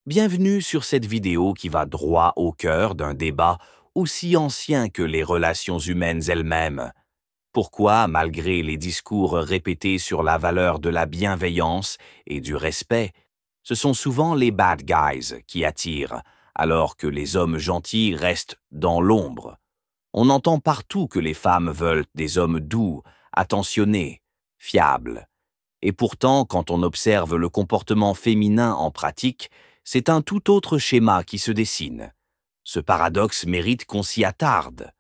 Bienvenue sur cette vidéo qui va droit au cœur d'un débat aussi ancien que les relations humaines elles-mêmes. Pourquoi, malgré les discours répétés sur la valeur de la bienveillance et du respect, ce sont souvent les bad guys qui attirent, alors que les hommes gentils restent dans l'ombre? On entend partout que les femmes veulent des hommes doux, attentionnés, fiables. Et pourtant, quand on observe le comportement féminin en pratique, c'est un tout autre schéma qui se dessine. Ce paradoxe mérite qu'on s'y attarde.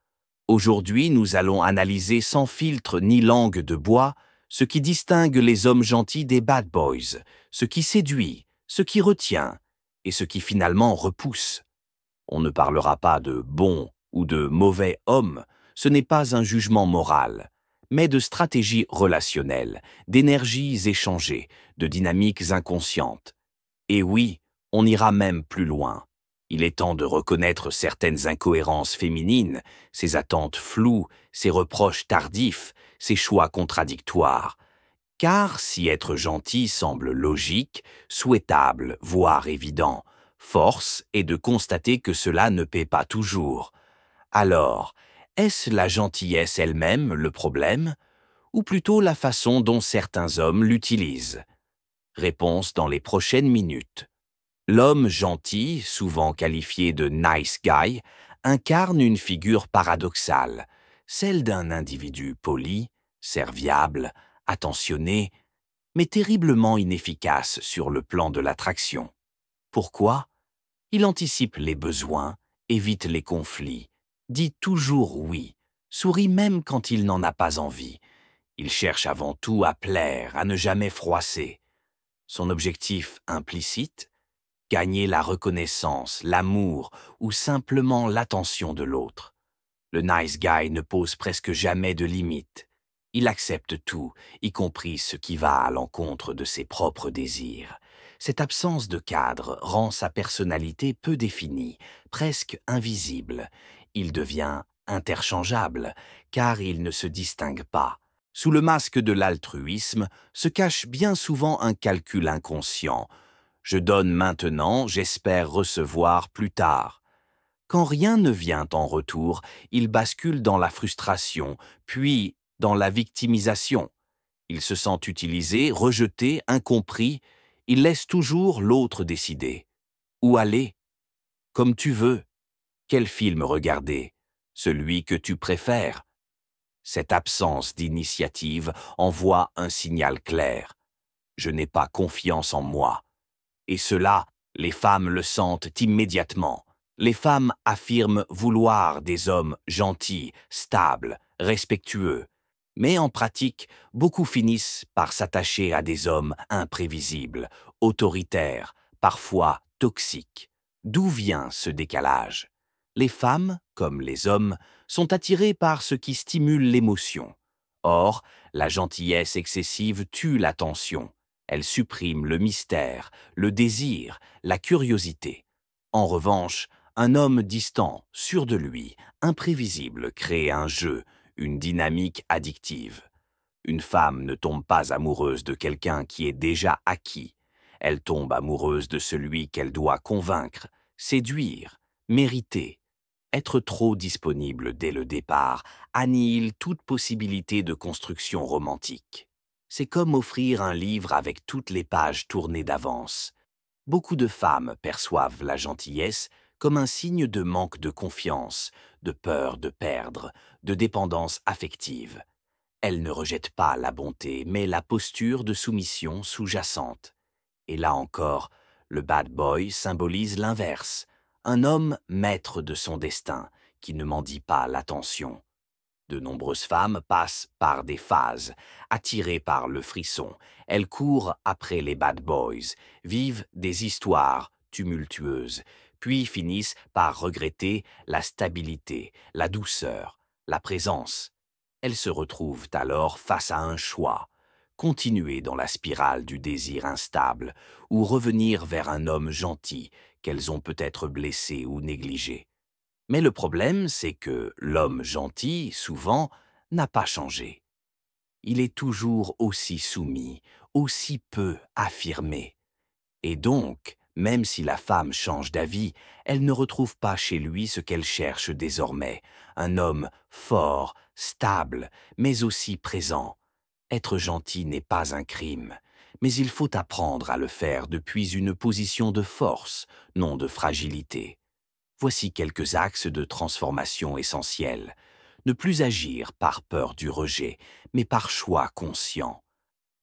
Aujourd'hui, nous allons analyser sans filtre ni langue de bois ce qui distingue les hommes gentils des bad boys, ce qui séduit, ce qui retient et ce qui finalement repousse. On ne parlera pas de bon ou de mauvais homme, ce n'est pas un jugement moral, mais de stratégies relationnelles, d'énergies échangées, de dynamiques inconscientes. Et oui, on ira même plus loin. Il est temps de reconnaître certaines incohérences féminines, ses attentes floues, ses reproches tardifs, ses choix contradictoires. Car si être gentil semble logique, souhaitable, voire évident, force est de constater que cela ne paie pas toujours. Alors, est-ce la gentillesse elle-même le problème, ou plutôt la façon dont certains hommes l'utilisent? Réponse dans les prochaines minutes. L'homme gentil, souvent qualifié de nice guy, incarne une figure paradoxale, celle d'un individu poli, serviable, attentionné, mais terriblement inefficace sur le plan de l'attraction. Pourquoi? Il anticipe les besoins, évite les conflits, dit toujours oui, sourit même quand il n'en a pas envie. Il cherche avant tout à plaire, à ne jamais froisser. Son objectif implicite? Gagner la reconnaissance, l'amour ou simplement l'attention de l'autre. Le nice guy ne pose presque jamais de limites. Il accepte tout, y compris ce qui va à l'encontre de ses propres désirs. Cette absence de cadre rend sa personnalité peu définie, presque invisible. Il devient interchangeable, car il ne se distingue pas. Sous le masque de l'altruisme se cache bien souvent un calcul inconscient. Je donne maintenant, j'espère recevoir plus tard. Quand rien ne vient en retour, il bascule dans la frustration, puis dans la victimisation. Il se sent utilisé, rejeté, incompris. Il laisse toujours l'autre décider. Où aller? Comme tu veux. Quel film regarder? Celui que tu préfères. Cette absence d'initiative envoie un signal clair. Je n'ai pas confiance en moi. Et cela, les femmes le sentent immédiatement. Les femmes affirment vouloir des hommes gentils, stables, respectueux. Mais en pratique, beaucoup finissent par s'attacher à des hommes imprévisibles, autoritaires, parfois toxiques. D'où vient ce décalage? Les femmes, comme les hommes, sont attirées par ce qui stimule l'émotion. Or, la gentillesse excessive tue l'attention. Elle supprime le mystère, le désir, la curiosité. En revanche, un homme distant, sûr de lui, imprévisible, crée un jeu, une dynamique addictive. Une femme ne tombe pas amoureuse de quelqu'un qui est déjà acquis. Elle tombe amoureuse de celui qu'elle doit convaincre, séduire, mériter. Être trop disponible dès le départ annihile toute possibilité de construction romantique. C'est comme offrir un livre avec toutes les pages tournées d'avance. Beaucoup de femmes perçoivent la gentillesse comme un signe de manque de confiance, de peur de perdre, de dépendance affective. Elles ne rejettent pas la bonté, mais la posture de soumission sous-jacente. Et là encore, le bad boy symbolise l'inverse, un homme maître de son destin, qui ne mendie pas l'attention. De nombreuses femmes passent par des phases, attirées par le frisson. Elles courent après les bad boys, vivent des histoires tumultueuses, puis finissent par regretter la stabilité, la douceur, la présence. Elles se retrouvent alors face à un choix: continuer dans la spirale du désir instable ou revenir vers un homme gentil qu'elles ont peut-être blessé ou négligé. Mais le problème, c'est que l'homme gentil, souvent, n'a pas changé. Il est toujours aussi soumis, aussi peu affirmé. Et donc, Même si la femme change d'avis, elle ne retrouve pas chez lui ce qu'elle cherche désormais, un homme fort, stable, mais aussi présent. Être gentil n'est pas un crime, mais il faut apprendre à le faire depuis une position de force, non de fragilité. Voici quelques axes de transformation essentiels. Ne plus agir par peur du rejet, mais par choix conscient.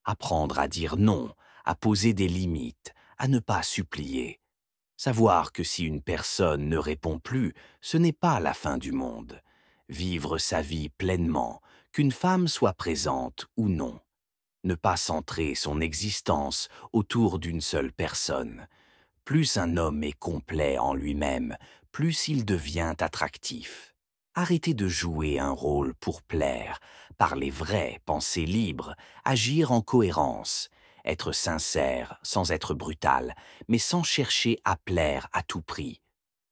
Apprendre à dire non, à poser des limites, à ne pas supplier. Savoir que si une personne ne répond plus, ce n'est pas la fin du monde. Vivre sa vie pleinement, qu'une femme soit présente ou non. Ne pas centrer son existence autour d'une seule personne. Plus un homme est complet en lui-même, plus il devient attractif. Arrêtez de jouer un rôle pour plaire, parler vrai, penser libre, agir en cohérence, être sincère sans être brutal, mais sans chercher à plaire à tout prix.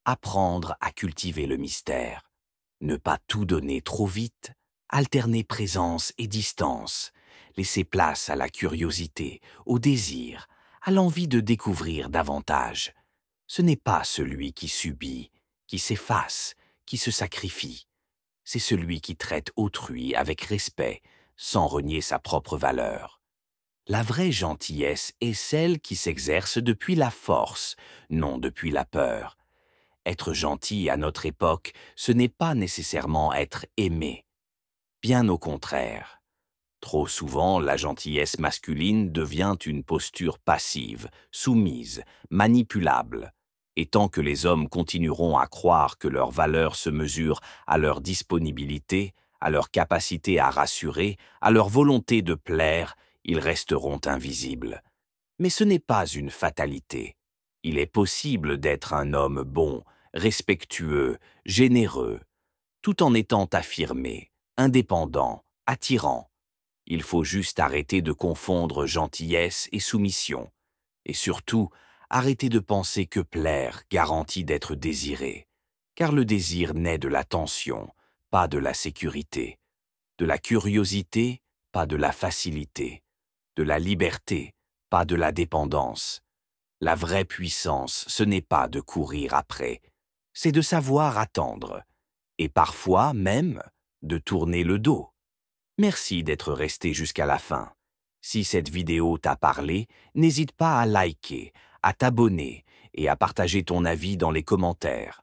Apprendre à cultiver le mystère. Ne pas tout donner trop vite, alterner présence et distance, laisser place à la curiosité, au désir, à l'envie de découvrir davantage. Ce n'est pas celui qui subit, qui s'efface, qui se sacrifie. C'est celui qui traite autrui avec respect, sans renier sa propre valeur. La vraie gentillesse est celle qui s'exerce depuis la force, non depuis la peur. Être gentil à notre époque, ce n'est pas nécessairement être aimé. Bien au contraire. Trop souvent, la gentillesse masculine devient une posture passive, soumise, manipulable. Et tant que les hommes continueront à croire que leur valeur se mesure à leur disponibilité, à leur capacité à rassurer, à leur volonté de plaire, ils resteront invisibles. Mais ce n'est pas une fatalité. Il est possible d'être un homme bon, respectueux, généreux, tout en étant affirmé, indépendant, attirant. Il faut juste arrêter de confondre gentillesse et soumission. Et surtout, arrêter de penser que plaire garantit d'être désiré. Car le désir naît de la tension, pas de la sécurité. De la curiosité, pas de la facilité. De la liberté, pas de la dépendance. La vraie puissance, ce n'est pas de courir après, c'est de savoir attendre. Et parfois même, de tourner le dos. Merci d'être resté jusqu'à la fin. Si cette vidéo t'a parlé, n'hésite pas à liker, à t'abonner et à partager ton avis dans les commentaires.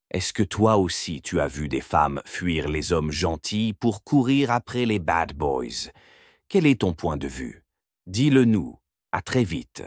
Est-ce que toi aussi tu as vu des femmes fuir les hommes gentils pour courir après les bad boys? Quel est ton point de vue? Dis-le nous. À très vite.